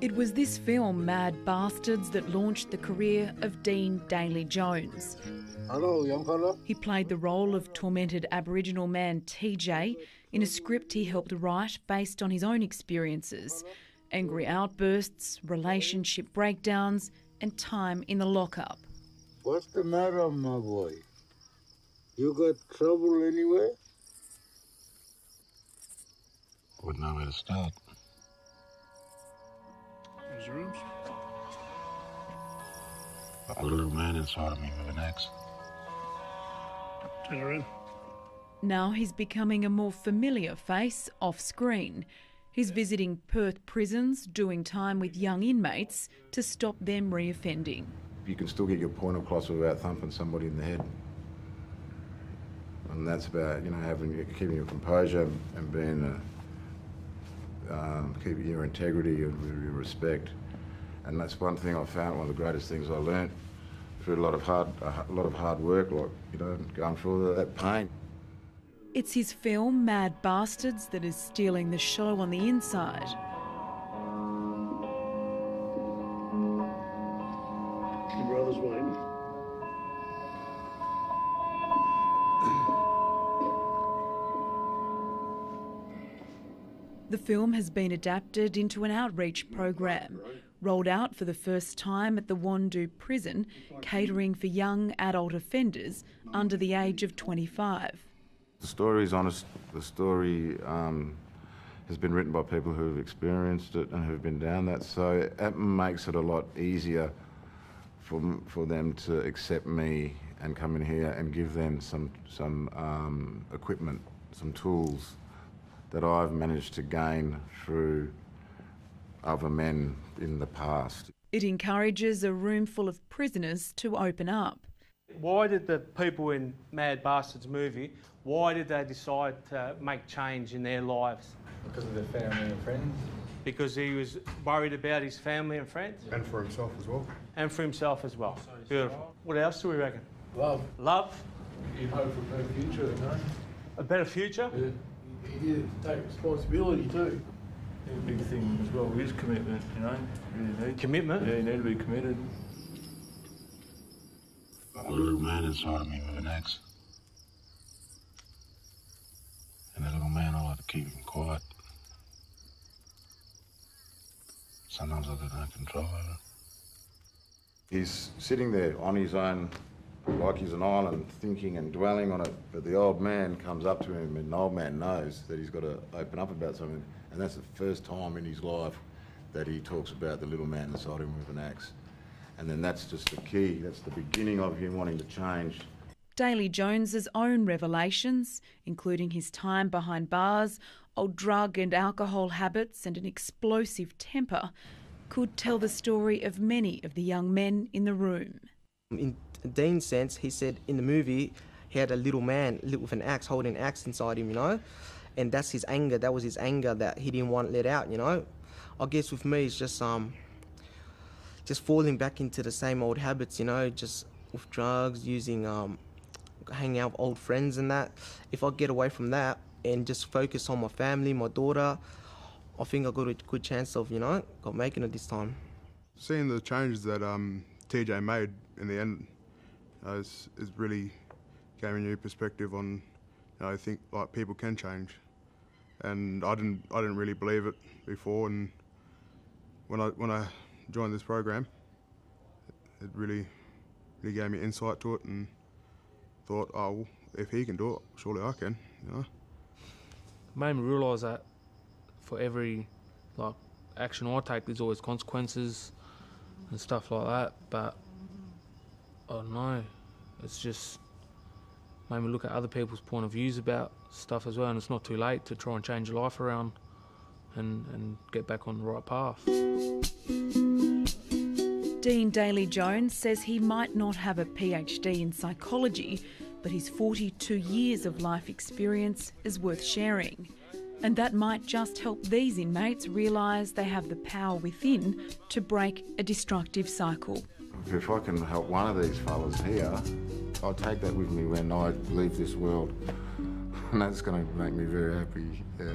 It was this film, Mad Bastards, that launched the career of Dean Daly-Jones. Hello, young fella. He played the role of tormented Aboriginal man TJ in a script he helped write based on his own experiences: angry outbursts, relationship breakdowns and time in the lockup. What's the matter, my boy? You got trouble anywhere? Wouldn't know where to start. There's your rooms. I've got a little man inside of me with an axe. Turn around. Now he's becoming a more familiar face off-screen. He's visiting Perth prisons, doing time with young inmates to stop them reoffending. You can still get your point across without thumping somebody in the head. And that's about, keeping your composure and being keeping your integrity and your respect. And that's one thing I found, one of the greatest things I learnt through a lot of hard work, going through all that pain. It's his film, Mad Bastards, that is stealing the show on the inside. Your brother's waiting. The film has been adapted into an outreach program, rolled out for the first time at the Wandoo prison, catering for young adult offenders under the age of 25. The story is honest. The story has been written by people who've experienced it and who've been down that, so it makes it a lot easier for them to accept me and come in here and give them some equipment, some tools that I've managed to gain through other men in the past. It encourages a room full of prisoners to open up. Why did the people in Mad Bastards movie, why did they decide to make change in their lives? Because of their family and friends. Because he was worried about his family and friends? And for himself as well. And for himself as well. Beautiful. What else do we reckon? Love. Love? You'd hope for a better future, you know? A better future? Yeah. You take responsibility too. Yeah, big thing as well is commitment, you know. Really need. Commitment? Yeah, you need to be committed. I've got a little man inside of me with an axe. And that little man, I like to keep him quiet. Sometimes I've got no control over it. He's sitting there on his own, like he's an island, thinking and dwelling on it, but the old man comes up to him and the old man knows that he's got to open up about something, and that's the first time in his life that he talks about the little man inside him with an axe. And then that's just the key, that's the beginning of him wanting to change. Daly-Jones's own revelations, including his time behind bars, old drug and alcohol habits and an explosive temper, could tell the story of many of the young men in the room. In Dean's sense, he said in the movie he had a little man with an axe, holding an axe inside him, you know, and that's his anger. That was his anger that he didn't want let out, you know. I guess with me, it's just falling back into the same old habits, you know, just with drugs, using, hanging out with old friends and that. If I get away from that and just focus on my family, my daughter, I think I got a good chance of, making it this time. Seeing the changes that TJ made in the end is really gave me a new perspective on, I think like people can change, and I didn't really believe it before, and when I joined this program, it really gave me insight to it, and thought, oh, well, if he can do it, surely I can, you know. Made me realise that for every action I take, there's always consequences and stuff like that. But I don't know, it's just made me look at other people's point of views about stuff as well, and it's not too late to try and change your life around and get back on the right path. Dean Daly-Jones says he might not have a PhD in psychology, but his 42 years of life experience is worth sharing. And that might just help these inmates realise they have the power within to break a destructive cycle. If I can help one of these fellas here, I'll take that with me when I leave this world. And that's going to make me very happy. Yeah.